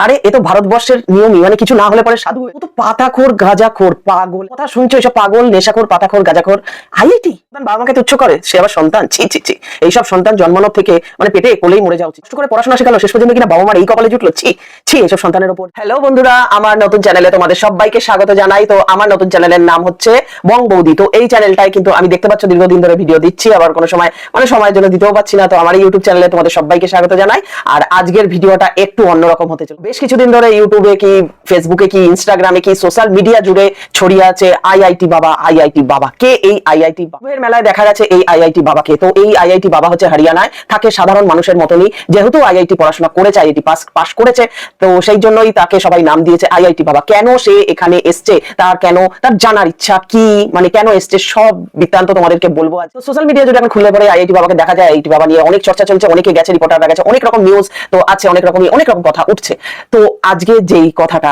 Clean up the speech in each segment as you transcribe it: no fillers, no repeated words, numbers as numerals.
আরে এ তো ভারতবর্ষের নিয়মই, মানে কিছু না হলে পরে সাধু ও তো পাতাখোর গাঁজাখোর পাগল কথা শুনছো, এসব পাগল নেশাখোর পাতাখোর গাঁজাখোর আইআইটি বাবা মাকে তুচ্ছ করে, সে আবার সন্তান, ছি ছি ছি। এইসব সন্তান জন্মানোর থেকে মানে পেটে কোলেই মরে যাওয়া উচিত। কষ্ট করে পড়াশোনা শেখালো, শেষ পর্যন্ত কিনা বাবা মার এই কপালে জুটলো, ছি ছি এইসব সন্তানের উপর। হ্যালো বন্ধুরা, আমার নতুন চ্যানেলে তোমাদের সবাইকে স্বাগত জানাই। তো আমার নতুন চ্যানেলের নাম হচ্ছে বং বৌদি। তো এই চ্যানেলটাই কিন্তু আমি দেখতে পাচ্ছ দীর্ঘদিন ধরে ভিডিও দিচ্ছি, আবার কোনো সময় মানে সময়ের জন্য দিতেও পাচ্ছি না। তো আমার এই ইউটিউব চ্যানেলে তোমাদের সবাইকে স্বাগত জানাই। আর আজকের ভিডিওটা একটু অন্যরকম হতে চলে। বেশ কিছুদিন ধরে ইউটিউবে কি ফেসবুকে কি ইনস্টাগ্রামে কি সোশ্যাল মিডিয়া জুড়ে ছড়িয়ে আছে আইআইটি বাবা, আইআইটি বাবা। কে এই আইআইটি বাবার মেলায় দেখা গেছে এই আইআইটি বাবাকে। তো এই আইআইটি বাবা হচ্ছে হরিয়ানায় থাকে, সাধারণ মানুষের মতনই, যেহেতু আইআইটি পড়াশোনা করেছে, আইআইটি পাস করেছে, তো সেই জন্যই তাকে সবাই নাম দিয়েছে আইআইটি বাবা। কেন সে এখানে এসছে, তার জানার ইচ্ছা কি, মানে কেন এসছে, সব বৃত্তান্ত তোমাদেরকে বলবো আজ। তো সোশ্যাল মিডিয়া যদি এখন খুললে পরে আইআইটি বাবাকে দেখা যায়, আইআইটি বাবা নিয়ে অনেক চর্চা চলছে, অনেকে গেছে, রিপোর্টাররা গেছে, অনেক রকম নিউজ তো আছে, অনেক রকম কথা উঠছে। তো আজকে যেই কথাটা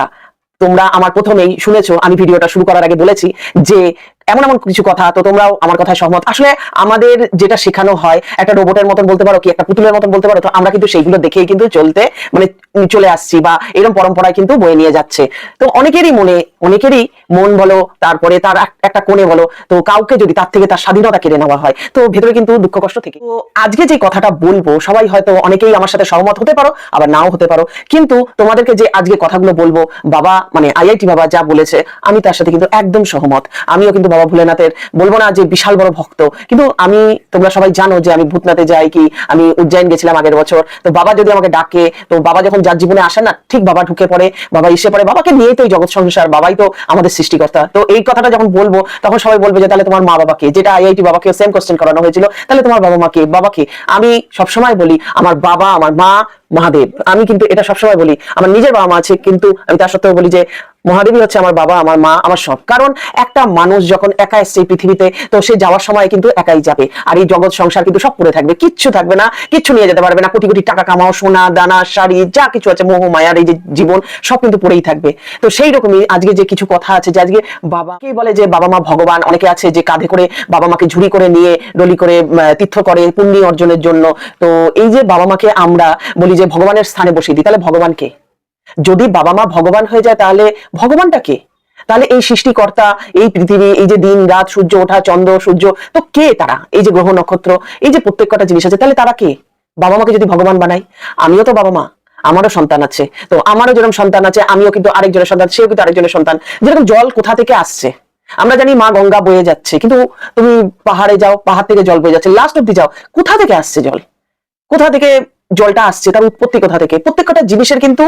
তোমরা আমার প্রথমেই শুনেছো, আমি ভিডিওটা শুরু করার আগে বলেছি যে এমন কিছু কথা, তো তোমরাও আমার কথায় সহমত। আসলে আমাদের যেটা শেখানো হয় একটা রোবটের মতন বলতে পারো, কি একটা পুতুলের মতন বলতে পারো, তো আমরা কিন্তু সেইগুলো দেখেই কিন্তু মানে চলে আসছি, বা এরকম পরম্পরায় কিন্তু বয়ে নিয়ে যাচ্ছে। তো অনেকেরই মন বলো, তারপরে তার একটা কোণে বলো, তো কাউকে যদি তার থেকে তার স্বাধীনতা কেড়ে নেওয়া হয়, তো ভেতরে কিন্তু দুঃখ কষ্ট থেকে। তো আজকে যে কথাটা বলবো, সবাই হয়তো অনেকেই আমার সাথে সহমত হতে পারো, আবার নাও হতে পারো, কিন্তু তোমাদেরকে যে আজকে কথাগুলো বলবো, বাবা মানে আইআইটি বাবা যা বলেছে, আমি তার সাথে কিন্তু একদম সহমত। আমিও কিন্তু বাবা ভোলেনাথের বলবো না যে বিশাল বড় ভক্ত, কিন্তু তোমরা সবাই জানো যে আমি ভূতনাথে যাই, কি আমি উজ্জয়ন গেছিলাম আগের বছর। তো বাবা যদি আমাকে ডাকে, তো বাবা যখন যার জীবনে আসে না, ঠিক বাবা ঢুকে পড়ে, বাবা এসে পড়ে, বাবাকে নিয়েই তো এই জগৎ সংসার, বাবাই তো আমাদের সৃষ্টিকর্তা। তো এই কথাটা যখন বলবো, তখন সবাই বলবে যে তাহলে তোমার মা বাবাকে, যেটা আইআইটি বাবাকে সেম কোশ্চেন করানো হয়েছিল, তাহলে তোমার বাবা মাকে, বাবাকে। আমি সবসময় বলি আমার বাবা, আমার মা মহাদেব। আমি কিন্তু এটা সবসময় বলি, আমার নিজের বাবা মা আছে, কিন্তু আমি তার সত্ত্বেও বলি যে মহাদেবী হচ্ছে আমার বাবা, আমার মা, আমার সব। কারণ একটা মানুষ যখন একা এসছে এই পৃথিবীতে, তো সে যাওয়ার সময় কিন্তু একাই যাবে, আর এই জগৎ সংসার কিন্তু সব পড়ে থাকবে, কিচ্ছু থাকবে না, কিচ্ছু নিয়ে যেতে পারবে না। কোটি কোটি টাকা কামাও, সোনা দানা শাড়ি যা কিছু আছে, মোহ মায়ার এই যে জীবন, সব কিন্তু পড়েই থাকবে। তো সেই রকমই আজকে যে কিছু কথা আছে, যে আজকে বাবাকে বলে যে বাবা মা ভগবান, অনেকে আছে যে কাঁধে করে বাবা মাকে ঝুড়ি করে নিয়ে ডলি করে তীর্থ করে পুণ্য অর্জনের জন্য। তো এই যে বাবা মাকে আমরা বলি যে ভগবানের স্থানে বসিয়ে দিই, তাহলে ভগবানকে, যদি বাবা মা ভগবান হয়ে যায়, তাহলে ভগবানটা কে? তাহলে এই সৃষ্টিকর্তা, এই পৃথিবী, এই যে দিন রাত, সূর্য ওঠা, চন্দ্র সূর্য, তো কে তারা? এই যে গ্রহ নক্ষত্র, এই যে প্রত্যেক কটা জিনিস আছে, তাহলে তারা কে? বাবা মাকে যদি ভগবান বানাই, আমিও তো বাবা মা, আমারও সন্তান আছে, তো আমারও যেরকম সন্তান আছে, আমিও কিন্তু আরেকজনের সন্তান, সেও কিন্তু আরেকজনের সন্তান। যেরকম জল কোথা থেকে আসছে, আমরা জানি মা গঙ্গা বয়ে যাচ্ছে, কিন্তু তুমি পাহাড়ে যাও, পাহাড় থেকে জল বয়ে যাচ্ছে, লাস্ট অব্দি যাও, কোথা থেকে আসছে জল, কোথা থেকে জলটা আসছে, তার উৎপত্তি কোথা থেকে? প্রত্যেকটা জিনিসের কিন্তু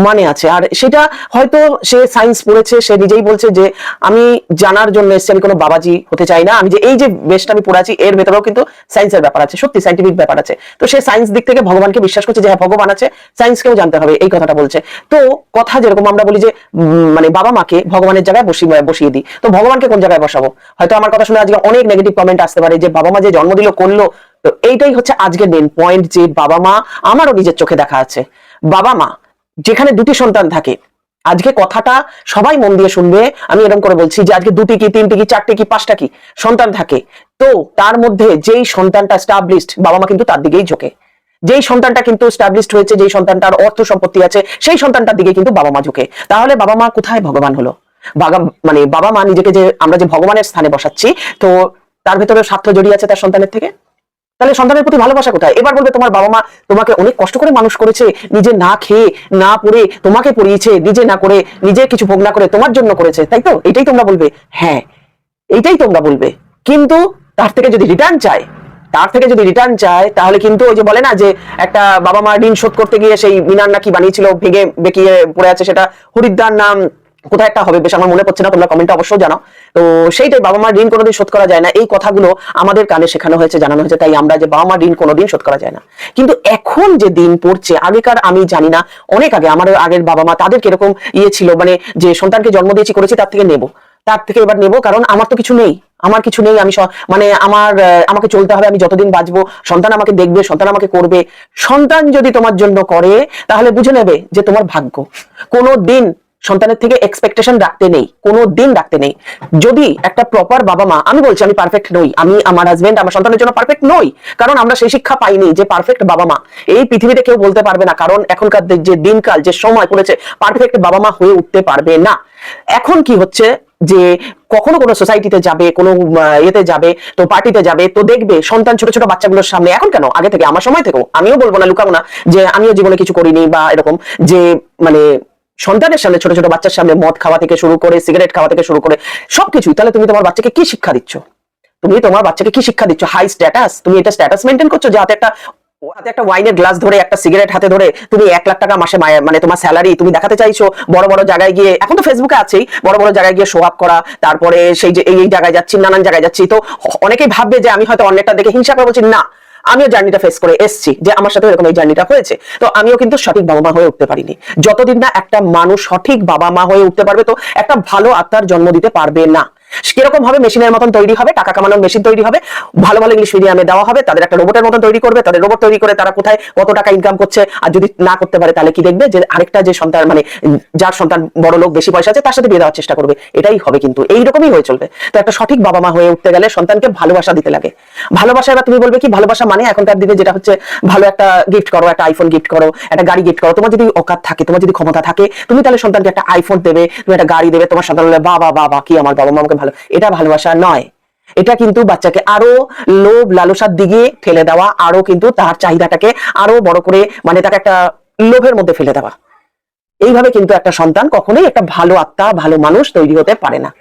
মানে আছে। আর সেটা হয়তো সে সায়েন্স পড়েছে, সে নিজেই বলছে যে আমি জানার জন্য এসেছি, আমি কোনো বাবাজি হতে চাই না, আমি যে এই যে বেশটা আমি পড়ে আছি, এর ভেতরেও কিন্তু সায়েন্সের ব্যাপার আছে, সত্যি সাইন্টিফিক ব্যাপার আছে। তো সে সায়েন্স দিক থেকে ভগবানকে বিশ্বাস করছে, যে হ্যাঁ ভগবান আছে, সায়েন্সকেও জানতে হবে, এই কথাটা বলছে। তো কথা যেরকম আমরা বলি যে মানে বাবা মাকে ভগবানের জায়গায় বসিয়ে দিই, তো ভগবানকে কোন জায়গায় বসাবো? হয়তো আমার কথা শুনে আজকে অনেক নেগেটিভ কমেন্ট আসতে পারে, যে বাবা মা যে জন্ম দিল করলো। তো এইটাই হচ্ছে আজকের মেন পয়েন্ট, যে বাবা মা, আমারও নিজের চোখে দেখা আছে, বাবা মা যেখানে দুটি সন্তান থাকে, আজকে কথাটা সবাই মন দিয়ে শুনবে, আমি এরকম করে বলছি যে আজকে দুটি কি, তিনটি কি, চারটি কি, পাঁচটা কি সন্তান থাকে, তো তার মধ্যে যেই সন্তানটা স্টাবলিশড, বাবা মা কিন্তু তার দিকেই ঝোঁকে। যেই সন্তানটা কিন্তু স্টাবলিশড হয়েছে, যেই সন্তানটার অর্থ সম্পত্তি আছে, সেই সন্তানটার দিকে কিন্তু বাবা মা ঝোঁকে। তাহলে বাবা মা কোথায় ভগবান হলো? মানে বাবা মা নিজেকে যে আমরা যে ভগবানের স্থানে বসাচ্ছি, তো তার ভেতরে স্বার্থ জড়িয়ে আছে তার সন্তানের থেকে। তাহলে সন্তানের প্রতি ভালোবাসা কোথায়? এবার বলবে তোমার বাবা মা তোমাকে অনেক কষ্ট করে মানুষ করেছে, নিজে না খেয়ে না পড়ে তোমাকে পড়িয়েছে, নিজে না করে, নিজে কিছু ভোগ না করে তোমার জন্য করেছে, তাই তো? এটাই তোমরা বলবে, হ্যাঁ এইটাই তোমরা বলবে। কিন্তু তার থেকে যদি রিটার্ন চায়, তাহলে কিন্তু ওই যে বলে না যে একটা বাবা মা ঋণ শোধ করতে গিয়ে সেই মিনার নাকি বানিয়েছিল, ভেঙে বেঁকিয়ে পড়ে আছে, সেটা হরিদ্বার নাম কোথায় একটা হবে, বেশ আমার মনে পড়ছে না, তোমরা কমেন্টে অবশ্যই জানাও। তো সেইটাই, বাবা মার ঋণ কোনোদিন শোধ করা যায় না, এই কথাগুলো আমাদের কানে শেখানো হয়েছে, জানানো হয়েছে, তাই আমরা যে বাবা মার ঋণ কোনোদিন শোধ করা যায় না। কিন্তু এখন যে দিন পড়ছে, আগেকার আমি জানি না, অনেক আগে আমার আগের বাবা মা, তাদের কিরকম ছিল, মানে যে সন্তানকে জন্ম দিয়েছি করেছি, তার থেকে এবার নেব, কারণ আমার তো কিছু নেই, আমি মানে আমাকে চলতে হবে, আমি যতদিন বাঁচবো, সন্তান আমাকে দেখবে, সন্তান আমাকে করবে। সন্তান যদি তোমার জন্য করে, তাহলে বুঝে নেবে যে তোমার ভাগ্য। কোনো দিন সন্তানের থেকে এক্সপেকটেশন রাখতে নেই, কোনো দিন রাখতে নেই। যদি একটা প্রপার বাবা মা, আমি বলছি আমি পারফেক্ট নই, আমি আমার হাজবেন্ড আমার সন্তানের জন্য পারফেক্ট নই, কারণ আমরা সেই শিক্ষা পাইনি যে পারফেক্ট বাবা মা এই পৃথিবীতে কেউ বলতে পারবে না, কারণ এখনকার যে দিনকাল যে সময় পড়েছে পারফেক্ট বাবা মা হয়ে উঠতে পারবে না। এখন কি হচ্ছে যে কখনো কোনো সোসাইটিতে যাবে, কোনো ইয়েতে যাবে, তো পার্টিতে যাবে, তো দেখবে সন্তান ছোট ছোট বাচ্চাগুলোর সামনে, এখন কেন আগে থেকে আমার সময় থেকেও, আমিও বলবো না, লুকাবো না যে আমিও জীবনে কিছু করিনি বা এরকম, যে মানে সন্তানের সামনে ছোট ছোট বাচ্চার সামনে মদ খাওয়া থেকে শুরু করে সিগারেট খাওয়া থেকে শুরু করে সবকিছুই। তাহলে তুমি তোমার বাচ্চাকে কি শিক্ষা দিচ্ছ? তুমি তোমার বাচ্চাকে কি শিক্ষা দিচ্ছ? হাই স্ট্যাটাস, তুমি এটা স্ট্যাটাস মেনটেন করছো যে হাতে একটা ওয়াইনের গ্লাস ধরে, একটা সিগারেট হাতে ধরে তুমি 1 লাখ টাকা মাসে মানে তোমার স্যালারি তুমি দেখাতে চাইছো, বড় বড় জায়গায় গিয়ে, এখন তো ফেসবুকে আছেই, বড় বড় জায়গায় গিয়ে শো আপ করা, তারপরে সেই যে এই জায়গায় যাচ্ছি, নানান জায়গায় যাচ্ছি। তো অনেকেই ভাববে যে আমি হয়তো অন্যটা দেখে হিংসা করে বলছি, না, আমিও জার্নিটা ফেস করে এসেছি, যে আমার সাথে এরকম এই জার্নিটা হয়েছে, তো আমিও কিন্তু সঠিক বাবা মা হয়ে উঠতে পারিনি। যতদিন না একটা মানুষ সঠিক বাবা মা হয়ে উঠতে পারবে, তো একটা ভালো আত্মার জন্ম দিতে পারবে না। কিরকম ভাবে মেশিনের মতন তৈরি হবে, টাকা কামানোর মেশিন তৈরি হবে, ভালো ভালো ইংলিশ মিডিয়ামে দেওয়া হবে, তাদের একটা রোবটের মতন তৈরি করবে, তাদের রোবট তৈরি করে তারা কোথায় কত টাকা ইনকাম করছে, আর যদি না করতে পারে তাহলে কি দেখবে যে আরেকটা যে সন্তান, মানে যার সন্তান বড় লোক, বেশি পয়সা আছে, তার সাথে বিয়ে দেওয়ার চেষ্টা করবে। এটাই হবে, কিন্তু এইরকমই হয়ে চলবে। তো একটা সঠিক বাবা মা হয়ে উঠতে গেলে সন্তানকে ভালোবাসা দিতে লাগে। ভালোবাসা, এবার তুমি বলবে কি ভালোবাসা মানে এখনকার দিনে যেটা হচ্ছে, ভালো একটা গিফট করো, একটা আইফোন গিফট করো, একটা গাড়ি গিফট করো। তোমার যদি অকাত থাকে, তোমার যদি ক্ষমতা থাকে, তুমি তাহলে সন্তানকে একটা আইফোন দেবে, তুমি একটা গাড়ি দেবে, তোমার সন্তান বলবে বাবা বাবা কি আমার বাবা মা আমাকে ভালো। এটা ভালোবাসা নয়। এটা কিন্তু বাচ্চাকে আরো লোভ লালসার দিকে ঠেলে দেওয়া, আরো কিন্তু তার চাহিদাটাকে আরো বড় করে, মানে তাকে একটা লোভের মধ্যে ফেলে দেওয়া। এইভাবে কিন্তু একটা সন্তান কখনোই একটা ভালো আত্মা, ভালো মানুষ তৈরি হতে পারে না।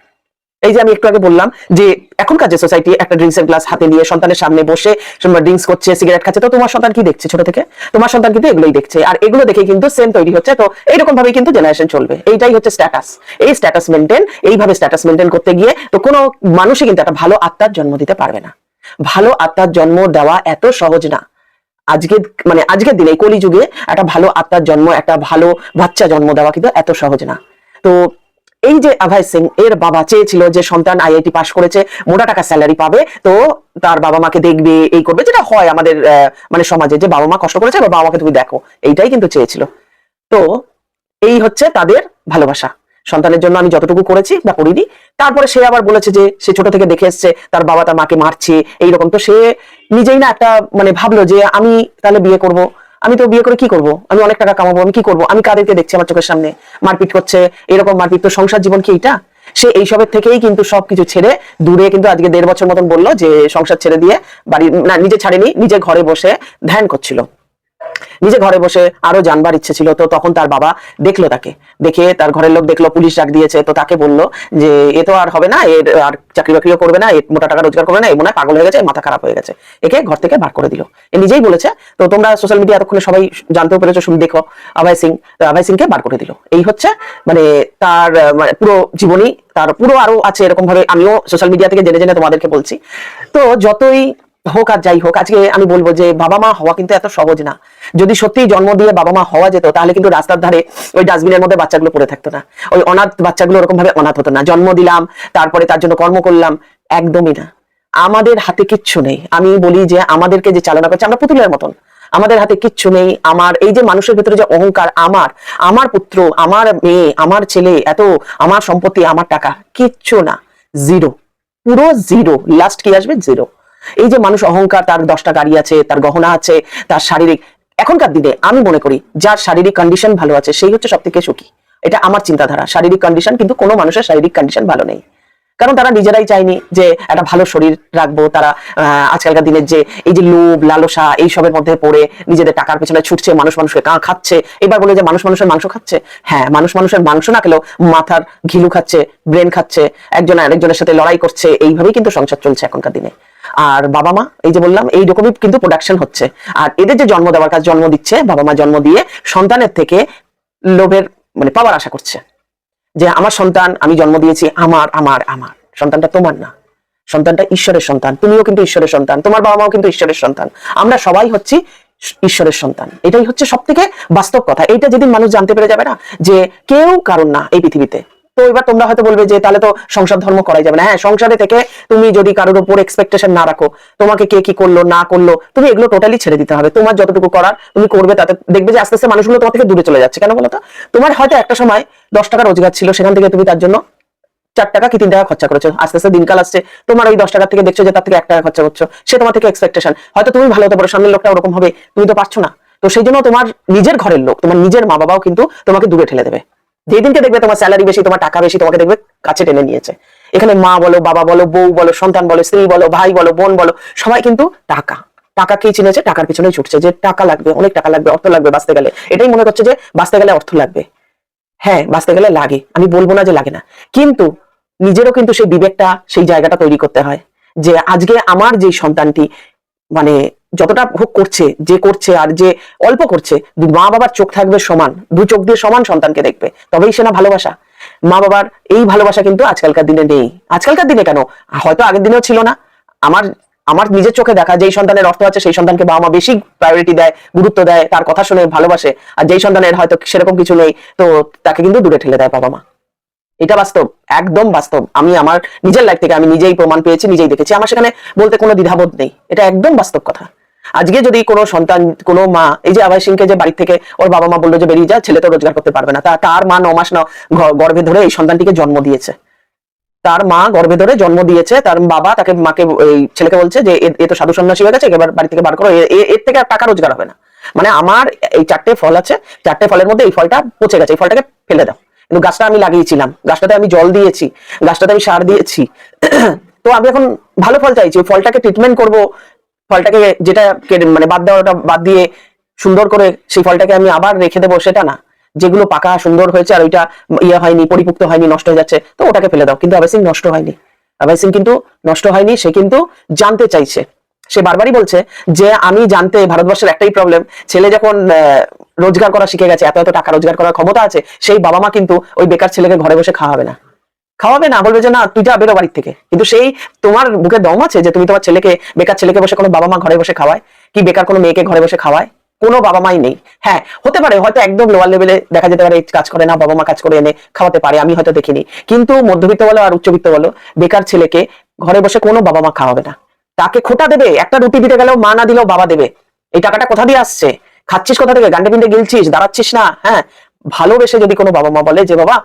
এই যে আমি একটু আগে বললাম যে এখনকার যে সোসাইটি, একটা ড্রিঙ্কসের গ্লাস হাতে নিয়ে সন্তানের সামনে বসে ড্রিঙ্কস করছে, সিগারেট খাচ্ছে, তো তোমার সন্তান কি দেখছে ছোট থেকে? তোমার সন্তান কিন্তু এগুলোই দেখছে, আর এগুলো দেখে কিন্তু সেম তৈরি হচ্ছে। তো এইরকম ভাবে কিন্তু জেনারেশন চলবে। এইটাই হচ্ছে স্ট্যাটাস। এই স্ট্যাটাস মেনটেন, এইভাবে স্ট্যাটাস মেনটেন করতে গিয়ে তো কোনো মানুষই কিন্তু একটা ভালো আত্মার জন্ম দিতে পারবে না। ভালো আত্মার জন্ম দেওয়া এত সহজ না। আজকের দিনে এই কলিযুগে একটা ভালো আত্মার জন্ম, একটা ভালো বাচ্চা জন্ম দেওয়া কিন্তু এত সহজ না। তো এই যে অভয় সিং এর বাবা চেয়েছিল যে সন্তান আইআইটি পাশ করেছে, মোটা টাকা স্যালারি পাবে, তো তার বাবা মাকে দেখবে, এই করবে, যেটা হয় আমাদের মানে সমাজে, যে বাবা মা কষ্ট করেছে, বাবা মাকে তুমি দেখো, এইটাই কিন্তু চেয়েছিল। তো এই হচ্ছে তাদের ভালোবাসা। সন্তানের জন্য আমি যতটুকু করেছি বা করিনি। তারপরে সে আবার বলেছে যে সে ছোট থেকে দেখে এসছে তার বাবা তার মাকে মারছে, এইরকম। তো সে নিজেই না একটা মানে ভাবলো যে আমি তাহলে বিয়ে করব, আমি তো বিয়ে করে কি করব, আমি অনেক টাকা কামাবো, আমি কি করব, আমি কাদেরকে দেখছি আমার চোখের সামনে মারপিট করছে, এরকম মারপিট, তো সংসার জীবন কি এটা? সে এইসবের থেকেই কিন্তু সবকিছু ছেড়ে দূরে, কিন্তু আজকে 1.5 বছর মতন বললো যে সংসার ছেড়ে দিয়ে বাড়ি, না নিজে ছাড়েনি, নিজে ঘরে বসে ধ্যান করছিল, নিজে ঘরে বসে আরো জানবার ইচ্ছে ছিল। তো তখন তার বাবা দেখলো, তাকে দেখে তার ঘরের লোক দেখলো, পুলিশ ডাক দিয়েছে। তো তাকে বললো যে এ তো আর হবে না, এর আর চাকরি বাকরিও করবে না, এ মোটা টাকা রোজগার করবে না, এ মনে হয় পাগল হয়ে গেছে, মাথা খারাপ হয়ে গেছে, একে ঘর থেকে বার করে দিল। এ নিজেই বলেছে। তো তোমরা সোশ্যাল মিডিয়া এতক্ষণে সবাই জানতেও পেরেছো, শুনে দেখো অভয় সিংকে বার করে দিল। এই হচ্ছে মানে তার পুরো জীবনী, তার পুরো আরো আছে এরকম ভাবে, আমিও সোশ্যাল মিডিয়া থেকে জেনে জেনে তোমাদেরকে বলছি। তো যতই হোক আর যাই হোক, আজকে আমি বলবো যে বাবা মা হওয়া কিন্তু এত সহজ না। যদি সত্যি জন্ম দিয়ে বাবা মা হওয়া যেত, তাহলে কিন্তু রাস্তার ধারে ওই ডাস্টবিনের মধ্যে বাচ্চাগুলো পড়ে থাকতো না, ওই অনাথ বাচ্চাগুলো ওরকম ভাবে অনাথ হতো না। জন্ম দিলাম, তারপরে তার জন্য কর্ম করলাম, একদমই না। আমাদের হাতে কিচ্ছু নেই। আমি বলি যে আমাদেরকে যে চালনা করছে, আমরা পুতুলের মতন, আমাদের হাতে কিচ্ছু নেই। আমার এই যে মানুষের ভিতরে যে অহংকার, আমার পুত্র, আমার মেয়ে, আমার ছেলে, এত আমার সম্পত্তি, আমার টাকা, কিচ্ছু না, জিরো, পুরো জিরো। লাস্ট কি আসবে? জিরো। এই যে মানুষ অহংকার, তার 10টা গাড়ি আছে, তার গহনা আছে, তার শারীরিক, এখনকার দিনে আমি মনে করি যার শারীরিক কন্ডিশন ভালো আছে সেই হচ্ছে সব থেকে সুখী। এটা আমার চিন্তাধারা। শারীরিক কন্ডিশন, কিন্তু কোনো মানুষের শারীরিক কন্ডিশন ভালো নেই, কারণ তারা নিজেরাই চায়নি যে একটা ভালো শরীর রাখবো। তারা আজকালকার দিনের যে এই যে লোভ লালসা, এইসবের মধ্যে পড়ে নিজেদের টাকার পেছনে ছুটছে, মানুষকে খাচ্ছে। এবার বলে যে মানুষের মাংস খাচ্ছে। হ্যাঁ, মানুষের মাংস না খেলেও মাথার ঘিলু খাচ্ছে, ব্রেন খাচ্ছে, একজন আরেকজনের সাথে লড়াই করছে। এইভাবেই কিন্তু সংসার চলছে এখনকার দিনে। আর বাবা মা, এই যে বললাম, এই রকমই কিন্তু প্রোডাকশন হচ্ছে। আর এদের যে জন্ম দেওয়ার কাজ, জন্ম দিচ্ছে বাবা মা, জন্ম দিয়ে সন্তানের থেকে লোভের মানে পাওয়ার আশা করছে, যে আমার সন্তান, আমি জন্ম দিয়েছি, আমার আমার আমার সন্তানটা তোমার না, সন্তানটা ঈশ্বরের সন্তান। তুমিও কিন্তু ঈশ্বরের সন্তান, তোমার বাবা মাও কিন্তু ঈশ্বরের সন্তান, আমরা সবাই হচ্ছি ঈশ্বরের সন্তান। এটাই হচ্ছে সব থেকে বাস্তব কথা। এইটা যেদিন মানুষ জানতে পেরে যাবে না যে কেউ কারণ না এই পৃথিবীতে, তো এবার তোমরা হয়তো বলবে যে তাহলে তো সংসার ধর্ম করাই যাবে না। হ্যাঁ, সংসারে থেকে তুমি যদি কারোর উপর এক্সপেকটেশন না রাখো, তোমাকে কে কি করলো না করলো, তুমি এগুলো টোটালি ছেড়ে দিতে হবে। তোমার যতটুকু করার তুমি করবে, তাতে দেখবে যে আস্তে আস্তে মানুষগুলো তোমার থেকে দূরে চলে যাচ্ছে। কেন বলো তো? তোমার হয়তো একটা সময় 10 টাকা রোজগার ছিল, সেখান থেকে তুমি তার জন্য 4 টাকা কি 3 টাকা খরচা করেছো। আস্তে আস্তে দিনকাল আসছে, তোমার ওই 10 টাকা থেকে দেখছো যে তার থেকে 1 টাকা খরচা করছো। সে তোমার থেকে এক্সপেকটেশন, হয়তো তুমি ভালো হতে পারো, সামনের লোকটা ওরকম হবে, তুমি তো পারছো না। তো সেই জন্য তোমার নিজের ঘরের লোক, তোমার নিজের মা বাবাও কিন্তু তোমাকে দূরে ঠেলে দেবে। যেদিনকে দেখবে তোমার স্যালারি বেশি, তোমার টাকা বেশি, তোমাকে দেখবে কাছে টেনে নিয়েছে। এখানে মা বলো, বাবা বলো, বউ বলো, সন্তান বলো, স্ত্রী বলো, ভাই বলো, বোন বলো, সবাই কিন্তু টাকাকেই চিনেছে, টাকার পিছনেই ছুটছে, যে টাকা লাগবে, অনেক টাকা লাগবে, অর্থ লাগবে বাঁচতে গেলে। এটাই মনে করছে যে বাঁচতে গেলে অর্থ লাগবে। হ্যাঁ, বাঁচতে গেলে লাগে, আমি বলবো না যে লাগে না, কিন্তু নিজেরও কিন্তু সেই বিবেকটা, সেই জায়গাটা তৈরি করতে হয় যে আজকে আমার যে সন্তানটি মানে যতটা ভোগ করছে, যে করছে আর যে অল্প করছে, মা বাবার চোখ থাকবে সমান, দু চোখ দিয়ে সমান সন্তানকে দেখবে, তবেই সে না ভালোবাসা। মা বাবার এই ভালোবাসা কিন্তু আজকালকার দিনে নেই। আজকালকার দিনে কেন, হয়তো আগের দিনেও ছিল না। আমার আমার নিজের চোখে দেখা, যেই সন্তানের অর্থ আছে সেই সন্তানকে বাবা মা বেশি প্রায়োরিটি দেয়, গুরুত্ব দেয়, তার কথা শুনে ভালোবাসে। আর যেই সন্তানের হয়তো সেরকম কিছু নেই, তো তাকে কিন্তু দূরে ঠেলে দেয় বাবা মা। এটা বাস্তব, একদম বাস্তব। আমি আমার নিজের লাইফ থেকে আমি নিজেই প্রমাণ পেয়েছি, নিজেই দেখেছি। আমার সেখানে বলতে কোনো দ্বিধাবোধ নেই, এটা একদম বাস্তব কথা। আজকে যদি কোনো সন্তান, কোনো মা, এই যে অভয় সিংকে যে বাড়ি থেকে ওর বাবা মা বললো যে বেরিয়ে যা, ছেলে তো রোজগার করতে পারবে না, তার মা 9 মাস গর্ভে ধরে এই সন্তানটিকে জন্ম দিয়েছে। তার মা গর্ভে ধরে জন্ম দিয়েছে, তার বাবা তাকে মাকে এই ছেলেকে বলছে যে এ তো সাধু সন্ন্যাসী হয়ে গেছে, এবার বাড়ি থেকে বার করো, এর থেকে আর টাকা রোজগার হবে না। মানে আমার এই 4টে ফল আছে, 4টে ফলের মধ্যে এই ফলটা পচে গেছে, এই ফলটাকে ফেলে দাও। কিন্তু গাছটা আমি লাগিয়েছিলাম, গাছটাতে আমি জল দিয়েছি, গাছটাতে আমি সার দিয়েছি, তো আমি এখন ভালো ফল চাইছি। ওই ফলটাকে ট্রিটমেন্ট করব, ফলটাকে যেটা মানে বাদ দেওয়াটা বাদ দিয়ে সুন্দর করে সেই ফলটাকে আমি আবার রেখে দেবো, সেটা না। যেগুলো পাকা সুন্দর হয়েছে আর ওইটা ইয়ে হয়নি, পরিপুক্ত হয়নি, নষ্ট হয়ে যাচ্ছে, তো ওটাকে ফেলে দাও। কিন্তু অভয় সিং নষ্ট হয়নি, অভয় সিং কিন্তু নষ্ট হয়নি। সে কিন্তু জানতে চাইছে, সে বারবারই বলছে যে আমি জানতে, ভারতবর্ষের একটাই প্রবলেম, ছেলে যখন রোজগার করা শিখে গেছে, এত এত টাকা রোজগার করার ক্ষমতা আছে, সেই বাবা মা কিন্তু ওই বেকার ছেলেকে ঘরে বসে খাওয়াবে না, বলবে যে না তুই যা, বেরো বাড়ি থেকে। কিন্তু সেই তোমার বুকে দম আছে যে তুমি তোমার ছেলেকে, বেকার ছেলেকে বসে কোনো বাবা মা ঘরে বসে খাওয়ায়? কি বেকার কোনো মেয়েকে ঘরে বসে খাওয়ায়? কোনো বাবা মাই নেই। হ্যাঁ, হতে পারে হয়তো একদম লোয়ার লেভেলে দেখা যেতে পারে কাজ করে না, বাবা মা কাজ করে এনে খাওয়াতে পারে, আমি হয়তো দেখিনি। কিন্তু মধ্যবিত্ত বলো আর উচ্চবিত্ত বলো, বেকার ছেলেকে ঘরে বসে কোনো বাবা মা খাওয়াবে না। তাকে খোটা দেবে, একটা রুটি দিতে গেলেও মা না দিলেও বাবা দেবে। এই টাকাটা কোথা দিয়ে আসছে? খাচ্ছিস কোথা থেকে? গান্ডে পিন্ডে গিলছিস, দাঁড়াচ্ছিস না? হ্যাঁ, ভালোবেসে যদি কোনো বাবা মা বলে যে বাবা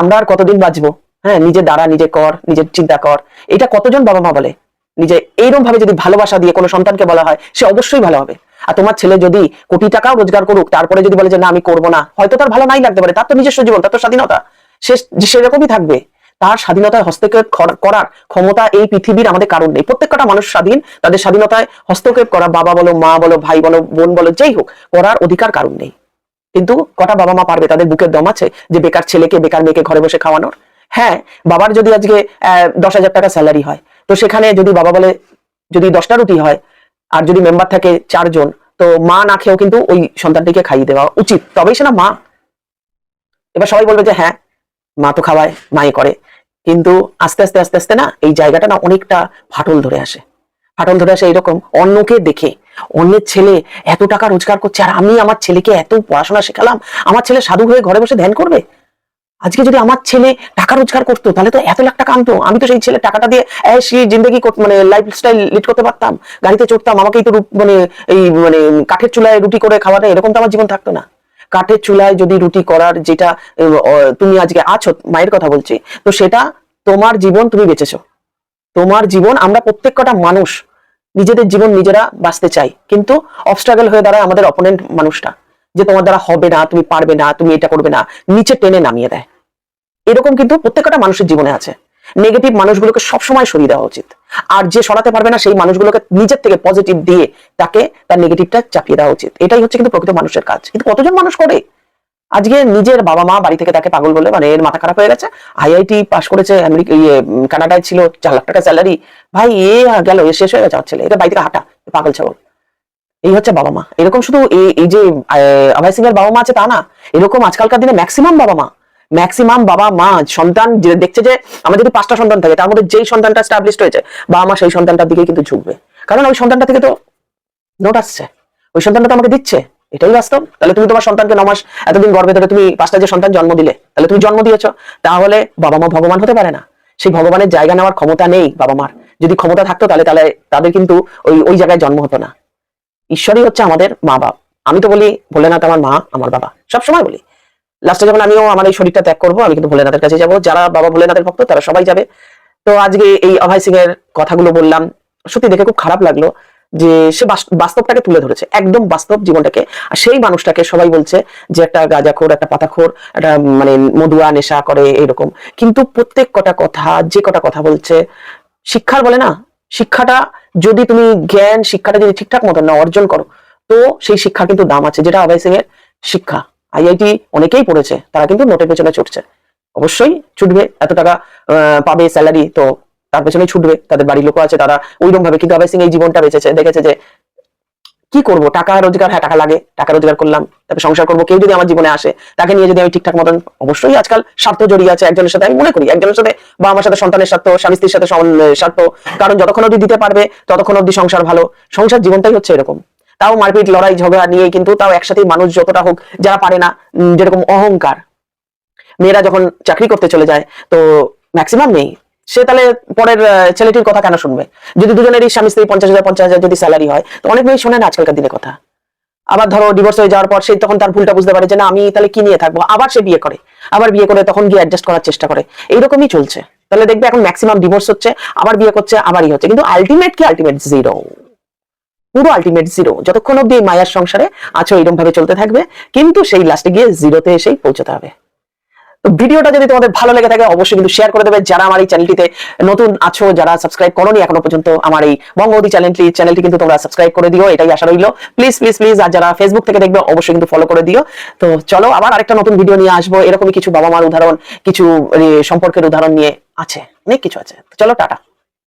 আমরা আর কতদিন বাঁচবো, হ্যাঁ নিজে দাঁড়া, নিজে কর, নিজের চিন্তা কর, এটা কতজন বাবা মা বলে? নিজে এইরকম ভাবে যদি ভালোবাসা দিয়ে কোনো সন্তানকে বলা হয়, সে অবশ্যই ভালো হবে। আর তোমার ছেলে যদি কোটি টাকাও রোজগার করুক, তারপরে যদি বলে যে না আমি করবো না, হয়তো তার ভালো নাই লাগতে পারে, তার তো নিজস্ব জীবন, তার তো স্বাধীনতা, সে সেরকমই থাকবে। তার স্বাধীনতায় হস্তক্ষেপ করার ক্ষমতা এই পৃথিবীর আমাদের কারণ নেই। প্রত্যেকটা মানুষ স্বাধীন, তাদের স্বাধীনতায় হস্তক্ষেপ করা, বাবা বলো, মা বলো, ভাই বলো, বোন বলো, যেই হোক, করার অধিকার কারণ নেই। কিন্তু কটা বাবা মা পারবে? তাদের বুকের দম আছে যে বেকার ছেলেকে, বেকার মেয়েকে ঘরে বসে খাওয়ানোর? হ্যাঁ, বাবার যদি আজকে 10,000 টাকা স্যালারি হয়, তো সেখানে যদি বাবা বলে যদি 10টা রুটি হয় আর যদি মেম্বার থাকে 4 জন, তো মা না খেয়েও কিন্তু ওই সন্তানটিকে খাইয়ে দেওয়া উচিত, তবেই সে না মা। এবার সবাই বলবে যে হ্যাঁ মা তো খাওয়ায়, মাই করে, কিন্তু আস্তে আস্তে আস্তে আস্তে না এই জায়গাটা না অনেকটা ফাটল ধরে আসে। এরকম অন্যকে দেখে, অন্যের ছেলে এত টাকা রোজগার করছে আর আমি আমার ছেলেকে এত পড়াশোনা শেখালাম, আমার ছেলে সাধু হয়ে ঘরে বসে ধ্যান করবে। আজকে যদি আমার ছেলে টাকা রোজগার করতো, তাহলে তো এত লাখ টাকা আনতো, আমি তো সেই ছেলে টাকাটা দিয়ে জিন্দগি মানে লাইফস্টাইল লিড করতে পারতাম, গাড়িতে চড়তাম, আমাকেই তো মানে এই মানে কাঠের চুলায় রুটি করে খাওয়াতে, এরকম তো আমার জীবন থাকতো না। কাঠের চুলায় যদি রুটি করার যেটা তুমি আজকে আছো, মায়ের কথা বলছি, তো সেটা তোমার জীবন, তুমি বেঁচেছো তোমার জীবন। আমরা প্রত্যেকটা মানুষ নিজেদের জীবন নিজেরা বাঁচতে চাই, কিন্তু অবস্ট্রাগল হয়ে দাঁড়ায় আমাদের অপোনেন্ট মানুষটা, যে তোমার দ্বারা হবে না, তুমি পারবে না, তুমি এটা করবে না, নিচে টেনে নামিয়ে দেয়। এরকম কিন্তু প্রত্যেকটা মানুষের জীবনে আছে। নেগেটিভ মানুষগুলোকে সবসময় সরিয়ে দেওয়া উচিত, আর যে সরাতে পারবে না সেই মানুষগুলোকে নিজের থেকে পজিটিভ দিয়ে তাকে তার নেগেটিভটা চাপিয়ে দেওয়া উচিত। এটাই হচ্ছে কিন্তু প্রকৃত মানুষের কাজ। কিন্তু কতজন মানুষ করে? আজকে নিজের বাবা মা বাড়ি থেকে তাকে পাগল বলে, মানে এর মাথা খারাপ হয়ে গেছে, আইআইটি পাস করেছে, আমেরিকা কানাডায় ছিল, 4 লাখ টাকা স্যালারি, ভাই এ গেল, এ শেষ হয়ে গেছে আমার ছেলে, এটা বাড়ি থেকে হাঁটা, পাগল ছাগল। এই হচ্ছে বাবা মা। এরকম শুধু এই যে অভয় সিং এর বাবা মা আছে তা না, এরকম আজকালকার দিনে ম্যাক্সিমাম বাবা মা সন্তান দেখছে যে আমার যদি 5টা সন্তান থাকে, তার মধ্যে যেই সন্তানটা এস্টাবলিশড হয়েছে, বাবা মা সেই সন্তানটার দিকে কিন্তু ঝুঁকবে, কারণ ওই সন্তানটা থেকে তো নোট আসছে, ওই সন্তানটা তো আমাকে দিচ্ছে। এটাই বাস্তব। তাহলে তুমি তোমার সন্তানকে 9 মাস এতদিন গর্ভে ধরে তুমি 5টা যে সন্তান জন্ম দিলে, তাহলে তুমি জন্ম দিয়েছো, তাহলে বাবা মা ভগবান হতে পারে না? সেই ভগবানের জায়গা নেওয়ার ক্ষমতা নেই বাবা মার। যদি ক্ষমতা থাকতো তাহলে তাদের কিন্তু ওই জায়গায় জন্ম হতো না। ঈশ্বরই হচ্ছে আমাদের মা বাপ। আমি তো বলি ভোলেনাথ আমার মা, আমার বাবা, সবসময় বলি। লাস্টে যখন আমিও আমার এই শরীরটা ত্যাগ করবো, আমি কিন্তু ভোলেনাথের কাছে যাবো। যারা বাবা ভোলেনাথের ভক্ত তারা সবাই যাবে। তো আজকে এই অভয় সিং এর কথাগুলো বললাম, সত্যি দেখে খুব খারাপ লাগলো যে সে বাস্তবটাকে তুলে ধরেছে, একদম বাস্তব জীবনটাকে। আর সেই মানুষটাকে সবাই বলছে যে একটা গাঁজাখোর, একটা পাতাখোর, একটা মানে মদুয়া নেশা করে এরকম। কিন্তু প্রত্যেক কটা কথা, যে কটা কথা বলছে, শিক্ষার বলে না, শিক্ষাটা যদি তুমি জ্ঞান শিক্ষাটা যদি ঠিকঠাক মতন না অর্জন করো, তো সেই শিক্ষার কিন্তু দাম আছে। যেটা অভয় সিং এর শিক্ষা, আইআইটি অনেকেই পড়েছে, তারা কিন্তু নোটের পেছনে ছুটছে। অবশ্যই ছুটবে, এত টাকা পাবে স্যালারি, তো তার পেছনে ছুটবে। তাদের বাড়ির লোক আছে, তারা ওইরকম ভাবে। কিন্তু অভয় সিং এই জীবনটা বেঁচেছে, দেখেছে যে কি করব, টাকা রোজগার, হ্যাঁ টাকা লাগে, টাকা রোজগার করলাম, তারপর সংসার করবো। কেউ যদি আমার জীবনে আসে, তাকে নিয়ে যদি আমি ঠিকঠাক মতন, অবশ্যই আজকাল স্বার্থ জড়িয়ে আছে একজনের সাথে। আমি মনে করি একজনের সাথে বা আমার সাথে সন্তানের স্বার্থ, স্বামী স্ত্রীর সাথে স্বার্থ। কারণ যতক্ষণ অব্দি দিতে পারবে ততক্ষণ অব্দি সংসার ভালো। সংসার জীবনটাই হচ্ছে এরকম। তাও মারপিট, লড়াই ঝগড়া নিয়ে, কিন্তু তাও একসাথে মানুষ যতটা হোক, যারা পারে না, যেরকম অহংকার, মেয়েরা যখন চাকরি করতে চলে যায়, তো ম্যাক্সিমাম নেই, সে তাহলে পরের ছেলেটির কথা কেন শুনবে? যদি দুজনেরই স্বামী স্ত্রী 50,000 যদি স্যালারি হয়, তো অনেক মেয়ে শোনে না আজকালকার দিনে কথা। আবার ধরো ডিভোর্স হয়ে যাওয়ার পর সে তখন তার ভুলটা বুঝতে পারে যে না, আমি তাহলে কি নিয়ে থাকবো, আবার সে বিয়ে করে, আবার বিয়ে করে তখন গিয়ে অ্যাডজাস্ট করার চেষ্টা করে। এইরকমই চলছে। তাহলে দেখবে এখন ম্যাক্সিমাম ডিভোর্স হচ্ছে, আবার বিয়ে করছে, আবারই হচ্ছে। কিন্তু আলটিমেট কি? আলটিমেট জিরো, পুরো আলটিমেট জিরো। যতক্ষণ অব্দি এই মায়ার সংসারে আছো এরকম ভাবে চলতে থাকবে, কিন্তু সেই লাস্টে গিয়ে জিরোতে এসেই পৌঁছতে হবে। তো ভিডিওটা যদি তোমাদের ভালো লেগে থাকে অবশ্যই কিন্তু শেয়ার করে দেবে। যারা আমার এই চ্যানেলটিতে নতুন আছো, যারা সাবস্ক্রাইব করোনি এখনো পর্যন্ত আমার এই বঙ্গবতী চ্যানেলটি কিন্তু তোমরা সাবস্ক্রাইব করে দিও, এটাই আশা রইল। Please please please. আর যারা ফেসবুক থেকে দেখবে অবশ্যই কিন্তু ফলো করে দিও। তো চলো আবার আরেকটা নতুন ভিডিও নিয়ে আসবো। এরকমই কিছু বাবা মার উদাহরণ, কিছু সম্পর্কের উদাহরণ নিয়ে আছে, অনেক কিছু আছে। চলো টাটা।